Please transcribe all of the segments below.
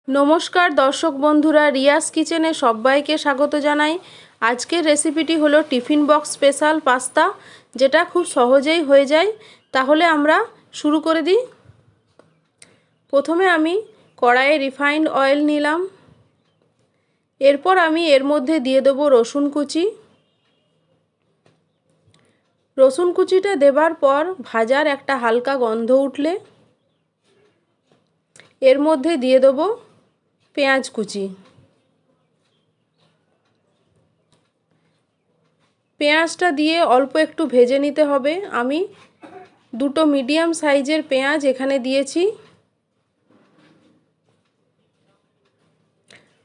নমস্কার দর্শক বন্ধুরা, রিয়াস কিচেনে সবাইকে স্বাগত জানাই। আজকের রেসিপিটি হলো টিফিন বক্স স্পেশাল পাস্তা, যেটা খুব সহজেই হয়ে যায়। তাহলে আমরা শুরু করে দিই। প্রথমে আমি কড়াইয়ে রিফাইন্ড অয়েল নিলাম। এরপর আমি এর মধ্যে দিয়ে দেবো রসুন কুচি। রসুন কুচিটা দেবার পর ভাজার একটা হালকা গন্ধ উঠলে এর মধ্যে দিয়ে দেবো পেঁয়াজ কুচি। পেঁয়াজটা দিয়ে অল্প একটু ভেজে নিতে হবে। আমি দুটো মিডিয়াম সাইজের পেঁয়াজ এখানে দিয়েছি।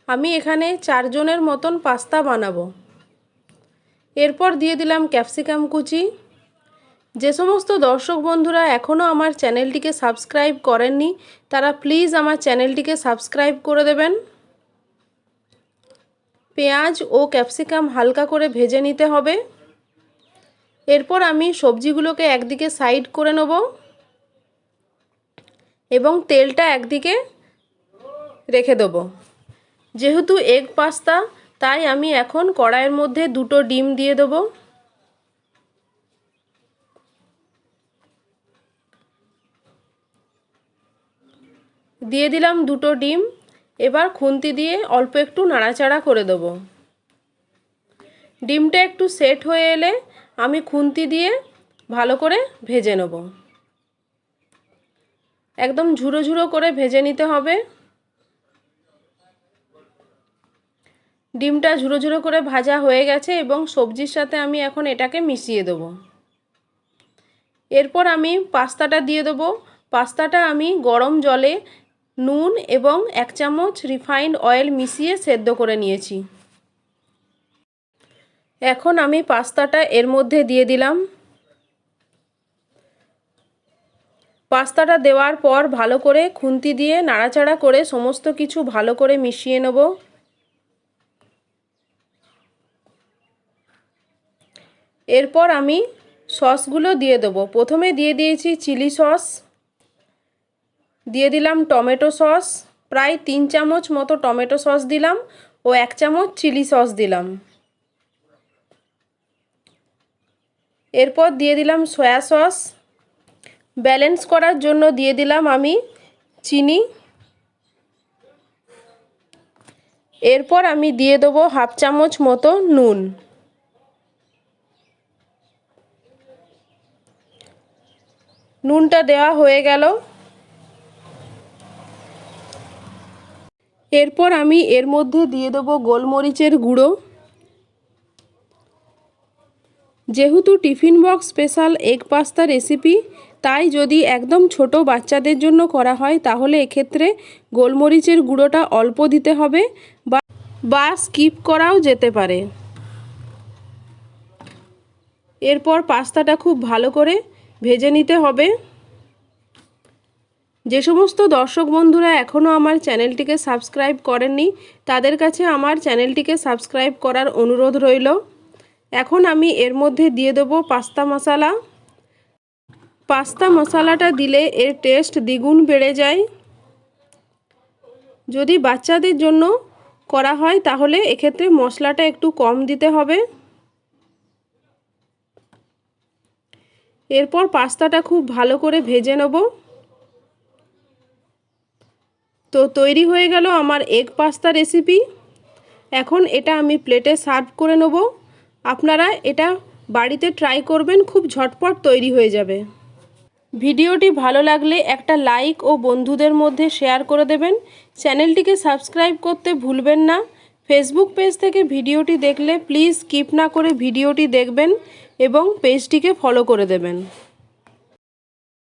আমি এখানে 4 জনের মতন পাস্তা বানাবো। এরপর দিয়ে দিলাম ক্যাপসিকাম কুচি। যে সমস্ত দর্শক বন্ধুরা এখনও আমার চ্যানেলটিকে সাবস্ক্রাইব করেননি, তারা প্লিজ আমার চ্যানেলটিকে সাবস্ক্রাইব করে দেবেন। পেঁয়াজ ও ক্যাপসিকাম হালকা করে ভেজে নিতে হবে। এরপর আমি সবজিগুলোকে একদিকে সাইড করে নেব এবং তেলটা একদিকে রেখে দেব। যেহেতু এগ পাস্তা, তাই আমি এখন কড়াইয়ের মধ্যে দুটো ডিম দিয়ে দেব। দিয়ে দিলাম দুটো ডিম। এবার খুন্তি দিয়ে অল্প একটু নাড়াচাড়া করে দেব। ডিমটা একটু সেট হয়ে এলে আমি খুন্তি দিয়ে ভালো করে ভেজে নেব। একদম ঝুরো ঝুরো করে ভেজে নিতে হবে। ডিমটা ঝুরো ঝুরো করে ভাজা হয়ে গেছে এবং সবজির সাথে আমি এখন এটাকে মিশিয়ে দেব। এরপর আমি পাস্তাটা দিয়ে দেব। পাস্তাটা আমি গরম জলে নুন এবং 1 চামচ রিফাইন্ড অয়েল মিশিয়ে সেদ্ধ করে নিয়েছি। এখন আমি পাস্তাটা এর মধ্যে দিয়ে দিলাম। পাস্তাটা দেওয়ার পর ভালো করে খুন্তি দিয়ে নাড়াচাড়া করে সমস্ত কিছু ভালো করে মিশিয়ে নেব। এরপর আমি সসগুলো দিয়ে দেবো। প্রথমে দিয়ে দিয়েছি চিলি সস, দিয়ে দিলাম টমেটো সস, প্রায় 3 চামচ মতো টমেটো সস দিলাম ও 1 চামচ চিলি সস দিলাম। এরপর দিয়ে দিলাম সয়া সস। ব্যালেন্স করার জন্য দিয়ে দিলাম আমি চিনি। এরপর আমি দিয়ে দেবো 1/2 চামচ মতো নুন। নুনটা দেওয়া হয়ে গেল। এরপর আমি এর মধ্যে দিয়ে দেবো গোলমরিচের গুঁড়ো। যেহেতু tiffin box special egg pasta recipe, তাই যদি একদম ছোট বাচ্চাদের জন্য করা হয় তাহলে এক্ষেত্রে গোলমরিচের গুঁড়োটা অল্প দিতে হবে বা স্কিপ করাও যেতে পারে। এরপর পাস্তাটা খুব ভালো করে ভেজে নিতে হবে। যে সমস্ত দর্শক বন্ধুরা এখনও আমার চ্যানেলটিকে সাবস্ক্রাইব করেননি, তাদের কাছে আমার চ্যানেলটিকে সাবস্ক্রাইব করার অনুরোধ রইল। এখন আমি এর মধ্যে দিয়ে দেবো পাস্তা মশলা। পাস্তা মশলাটা দিলে এর টেস্ট দ্বিগুণ বেড়ে যায়। যদি বাচ্চাদের জন্য করা হয় তাহলে এক্ষেত্রে মশলাটা একটু কম দিতে হবে। এরপর পাস্তাটা খুব ভালো করে ভেজে নেব। তো তৈরি হয়ে গেল আমার এগ পাস্তা রেসিপি। এখন এটা আমি প্লেটে সার্ভ করে নেব। আপনারা এটা বাড়িতে ট্রাই করবেন, খুব ঝটপট তৈরি হয়ে যাবে। ভিডিওটি ভালো লাগলে একটা লাইক ও বন্ধুদের মধ্যে শেয়ার করে দেবেন। চ্যানেলটিকে সাবস্ক্রাইব করতে ভুলবেন না। ফেসবুক পেজ থেকে ভিডিওটি দেখলে প্লিজ স্কিপ না করে ভিডিওটি দেখবেন এবং পেজটিকে ফলো করে দেবেন।